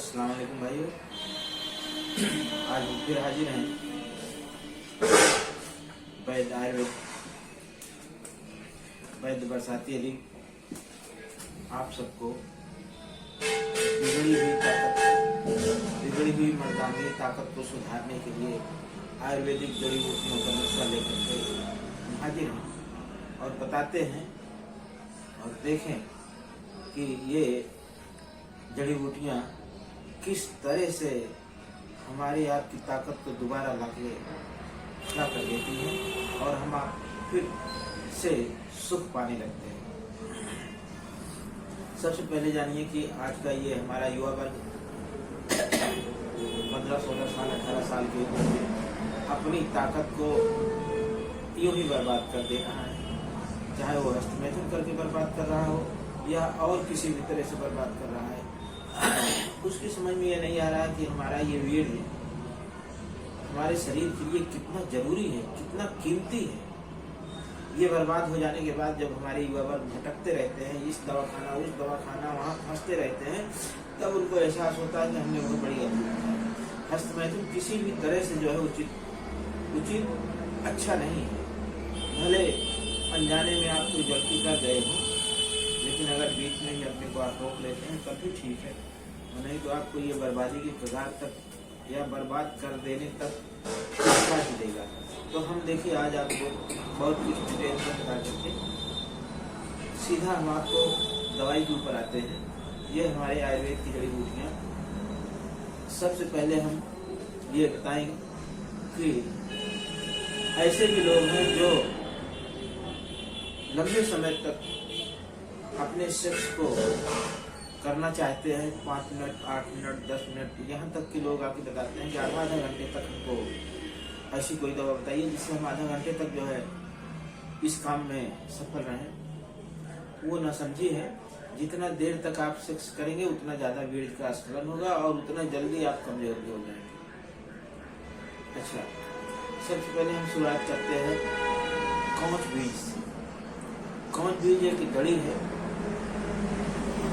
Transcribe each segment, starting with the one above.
अस्सलाम वालेकुम भाइयों। आज फिर हाजिर हैं वैद्य आयुर्वेद वैद्य बरसाती अली आप सबको बिगड़ी हुई मर्दानी ताकत को सुधारने के लिए आयुर्वेदिक जड़ी बूटियों का नुस्खा लेकर के हाजिर हैं और बताते हैं और देखें कि ये जड़ी बूटियाँ किस तरह से हमारी आपकी ताकत को दोबारा लाके खड़ा कर देती हैं और हम आप फिर से सुख पाने लगते हैं। सबसे पहले जानिए कि आज का ये हमारा युवा वर्ग 15, 16 साल 18 साल की उम्र में अपनी ताकत को यूं ही बर्बाद कर दे रहा है, चाहे वो हस्तमैथुन करके बर्बाद कर रहा हो या और किसी भी तरह से बर्बाद कर रहा है। उसकी समझ में ये नहीं आ रहा कि हमारा ये वीर्य है हमारे शरीर के लिए कितना जरूरी है, कितना कीमती है। ये बर्बाद हो जाने के बाद जब हमारे युवा वर्ग भटकते रहते हैं, इस दवाखाना उस दवाखाना वहाँ फंसते रहते हैं, तब उनको एहसास होता है कि हमने बहुत बड़ी गलती की है। हस्तमैथुन किसी भी तरह से जो है उचित अच्छा नहीं है। भले अनजाने में आप कोई गलती कर गए हो, लेकिन अगर बीच में ही अपने को आप रोक लेते हैं तब भी ठीक है, नहीं तो आपको ये बर्बादी की कगार तक या बर्बाद कर देने तक पहुंचा ही देगा। तो हम देखिए आज आपको बहुत कुछ डिटेल में बता करके सीधा हम आपको दवाई के ऊपर आते हैं। ये हमारे आयुर्वेद की जड़ी बूटियाँ। सबसे पहले हम ये बताएंगे कि ऐसे भी लोग हैं जो लंबे समय तक अपने सेक्स को करना चाहते हैं, 5 मिनट 8 मिनट 10 मिनट, यहाँ तक के लोग आके बताते हैं कि आधा घंटे तक हमको ऐसी कोई दवा बताइए जिससे हम आधा घंटे तक जो है इस काम में सफल रहें। वो ना समझी है जितना देर तक आप सेक्स करेंगे उतना ज्यादा वीर्य का स्खलन होगा और उतना जल्दी आप कमजोर भी हो जाएंगे। अच्छा, सबसे पहले हम शुरुआत करते हैं कौच बीज। कौच बीज एक गड़ी है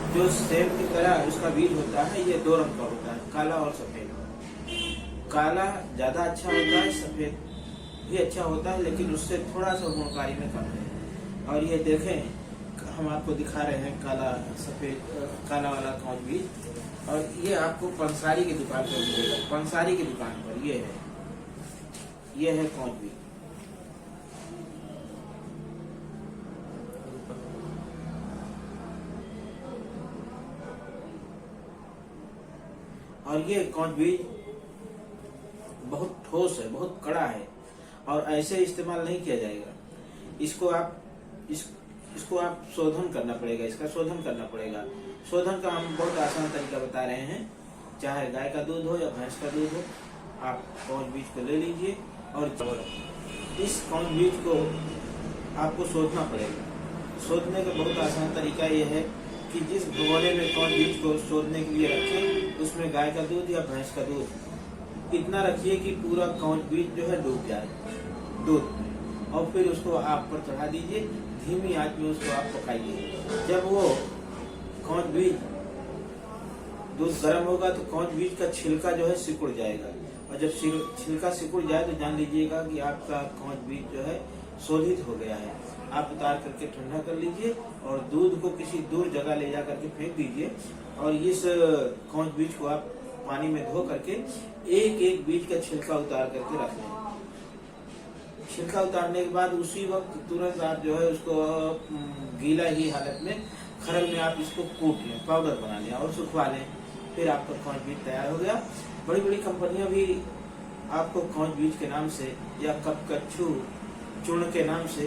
जो सेब की तरह उसका बीज होता है। ये 2 रंग का होता है, काला और सफेद। काला ज्यादा अच्छा होता है, सफेद भी अच्छा होता है, लेकिन उससे थोड़ा सा गुणकारी में कम है। और ये देखें हम आपको दिखा रहे हैं काला सफेद काला वाला कौच बीज, और ये आपको पंसारी की दुकान पर मिलेगा। पंसारी की दुकान पर ये है कौच बीज। और ये कौच बीज बहुत ठोस है, बहुत कड़ा है और ऐसे इस्तेमाल नहीं किया जाएगा। इसको आप शोधन करना पड़ेगा, इसका शोधन करना पड़ेगा। शोधन का हम बहुत आसान तरीका बता रहे हैं। चाहे गाय का दूध हो या भैंस का दूध हो, आप कौच बीज को ले लीजिए और इस कौच बीज को आपको शोधना पड़ेगा। शोधने का बहुत आसान तरीका यह है कि जिस भगोने में कौच बीज को शोधने के लिए रखें, उसमें गाय का दूध या भैंस का दूध इतना रखिए कि पूरा कौच बीज जो है डूब जाए दूध में, और फिर उसको आग पर चढ़ा दीजिए। धीमी आंच में उसको आप पकाइए। जब वो कौच बीज दूध गर्म होगा तो कौच बीज का छिलका जो है सिकुड़ जाएगा, और जब छिलका सिकुड़ जाए तो जान लीजिएगा कि आपका कौच बीज जो है शोधित हो गया है। आप उतार करके ठंडा कर लीजिए और दूध को किसी दूर जगह ले जा करके फेंक दीजिए, और इस कौच बीज को आप पानी में धो करके एक एक बीज का छिलका उतार करके रख लें। छिलका उतारने के बाद उसी वक्त तुरंत आप जो है उसको गीला ही हालत में खरल में आप इसको कूट लें, पाउडर बना लें और सुखवा लें। फिर आपका कौच बीज तैयार हो गया। बड़ी बड़ी कंपनियां भी आपको कौच बीज के नाम से या कपकच्छू चूर्ण के नाम से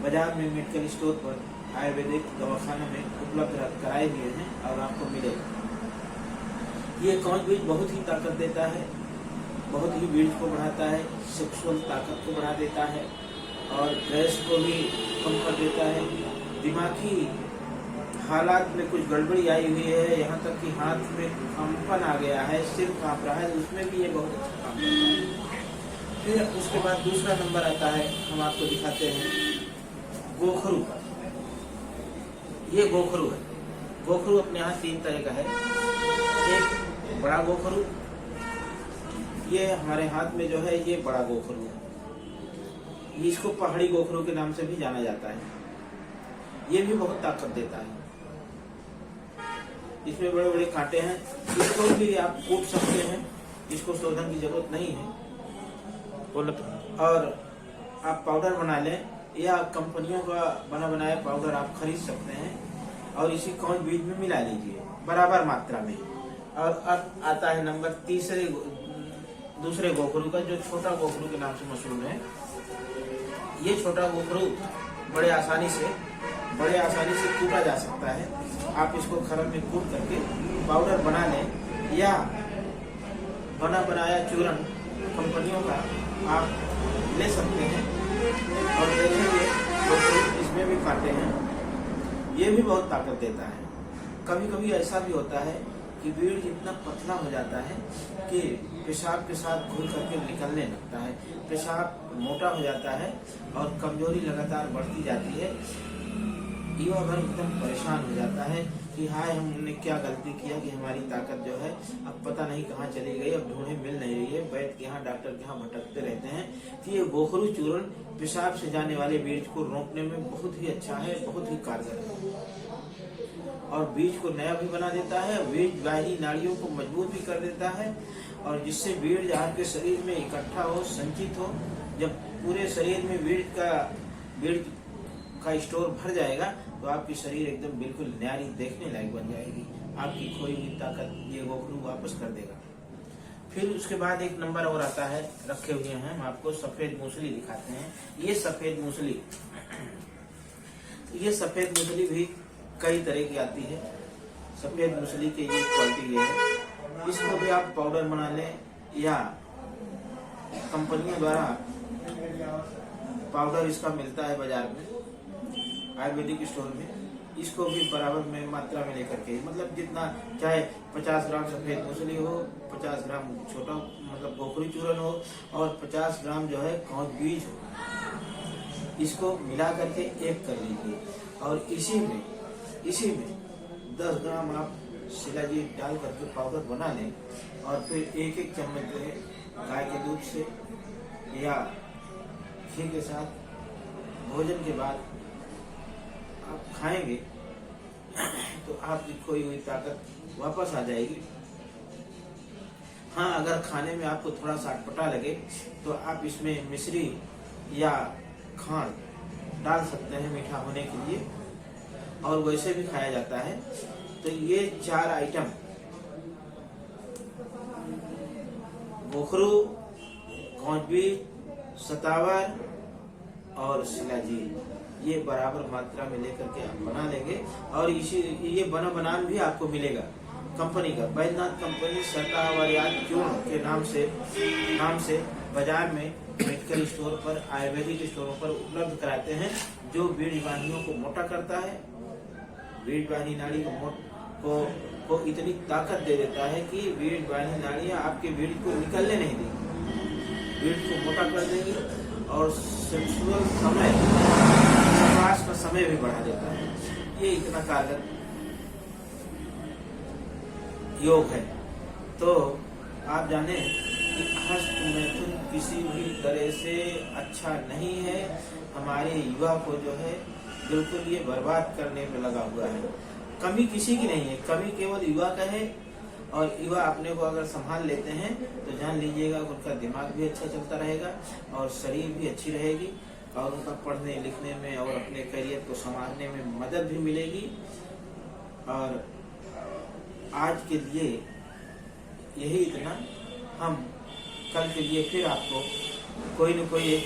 बाजार में मेडिकल स्टोर पर आयुर्वेदिक दवाखाना में उपलब्ध कराए हुए हैं और आपको मिलेगा। ये कौच बीज बहुत ही ताकत देता है, बहुत ही वीर्य को बढ़ाता है, सेक्सुअल ताकत को बढ़ा देता है और गैस को भी कम कर देता है। दिमागी हालात में कुछ गड़बड़ी आई हुई है, यहाँ तक कि हाथ में कंपन आ गया है, सिर कांप रहा है, उसमें भी ये बहुत अच्छा काम करता है। फिर उसके बाद दूसरा नंबर आता है, हम आपको दिखाते हैं गोखरू का। ये गोखरू है। गोखरू अपने यहाँ 3 तरह का है। एक बड़ा गोखरू, ये हमारे हाथ में जो है ये बड़ा गोखरू है। इसको पहाड़ी गोखरू के नाम से भी जाना जाता है। ये भी बहुत ताकत देता है। इसमें बड़े बड़े कांटे हैं, इसको भी आप कूट सकते हैं, इसको शोधन की जरूरत नहीं है। और आप पाउडर बना लें या कंपनियों का बना बनाया पाउडर आप खरीद सकते हैं और इसी कौन बीज में मिला लीजिए बराबर मात्रा में। और अब आता है नंबर दूसरे गोखरू का, जो छोटा गोखरू के नाम से मशहूर है। ये छोटा गोखरू बड़े आसानी से कूटा जा सकता है। आप इसको खरम में कूट करके पाउडर बना लें या बना बनाया चूर्ण कंपनियों का आप ले सकते हैं। और देखेंगे इसमें भी कांटे हैं, ये भी बहुत ताकत देता है। कभी कभी ऐसा भी होता है कि बीज इतना पतला हो जाता है कि पेशाब के साथ घुल करके निकलने लगता है, पेशाब मोटा हो जाता है और कमजोरी लगातार बढ़ती जाती है। युवा वर्ग एकदम परेशान हो जाता है कि हाय हमने क्या गलती किया कि हमारी ताकत जो है अब पता नहीं कहाँ चली गई, अब ढूंढे मिल नहीं रही है, वैद्य के यहाँ डॉक्टर के यहाँ भटकते रहते हैं। तो ये गोखरू चूर्ण पेशाब से जाने वाले बीज को रोकने में बहुत ही अच्छा है, बहुत ही कारगर है और बीज को नया भी बना देता है। बीज वाहिनी नाड़ियों को मजबूत भी कर देता है और जिससे बीज आपके शरीर में इकट्ठा हो, संचित हो। जब पूरे शरीर में बीज का स्टोर भर जाएगा तो आपकी शरीर एकदम बिल्कुल न्यारी देखने लायक बन जाएगी। आपकी खोई हुई ताकत ये गोखरू वापस कर देगा। फिर उसके बाद एक नंबर और आता है, रखे हुए हैं हम आपको सफेद मूसली दिखाते हैं। ये सफेद मूसली भी कई तरह की आती है। सफेद मूसली की ये क्वालिटी ये है, इसको भी आप पाउडर बना लें या कंपनियों द्वारा पाउडर इसका मिलता है बाजार में, आयुर्वेदिक स्टोर में। इसको भी बराबर में मात्रा में लेकर के, मतलब जितना चाहे 50 ग्राम सफेद मूसली हो, 50 ग्राम छोटा मतलब गोखरू चूर्ण हो और 50 ग्राम जो है कौन बीज हो, इसको मिला करके एक कर लीजिए और इसी में 10 ग्राम आप शिलाजीत डाल करके पाउडर बना लें और फिर एक चम्मच जो है गाय के दूध से या घी के साथ भोजन के बाद आप खाएंगे तो आपकी खोई हुई ताकत वापस आ जाएगी। हाँ, अगर खाने में आपको थोड़ा सा अटपटा लगे तो आप इसमें मिश्री या खांड डाल सकते हैं मीठा होने के लिए, और वैसे भी खाया जाता है। तो ये 4 आइटम गोखरू, कौंचबीज, सतावर और शिलाजीत ये बराबर मात्रा में लेकर के आप बना लेंगे। और ये बनान भी आपको मिलेगा कंपनी का, बैद्यनाथ कंपनी सतावरियात चूर्ण के नाम से बाजार में मेडिकल स्टोर पर, आयुर्वेदिक स्टोरों पर उपलब्ध कराते हैं, जो बीज वाहिनियों को मोटा करता है। बीज वाहिनी नाड़ी को इतनी ताकत दे देता है कि बीज वाहिनी नाड़ियां आपके बीज को निकलने नहीं देंगी, बीज को मोटा कर देंगी और सेक्सुअल का समय भी बढ़ा देता है। ये इतना कारगर योग है। तो आप जाने कि हस्त मैथुन किसी भी तरह से अच्छा नहीं है। हमारे युवा को जो है बिल्कुल ये बर्बाद करने में लगा हुआ है। कमी किसी की नहीं है, कमी केवल युवा का है। और युवा अपने को अगर संभाल लेते हैं तो जान लीजिएगा उनका दिमाग भी अच्छा चलता रहेगा और शरीर भी अच्छी रहेगी और उनका पढ़ने लिखने में और अपने करियर को संभालने में मदद भी मिलेगी। और आज के लिए यही इतना। हम कल के लिए फिर आपको कोई न कोई एक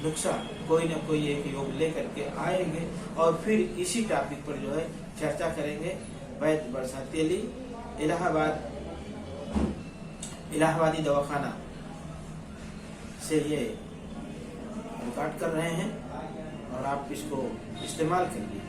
नुस्खा, कोई न कोई एक योग लेकर के आएंगे और फिर इसी टॉपिक पर जो है चर्चा करेंगे। वैद्य बरसा तेली, इलाहाबादी दवाखाना से ये रिकॉर्ड कर रहे हैं और आप इसको इस्तेमाल करिए।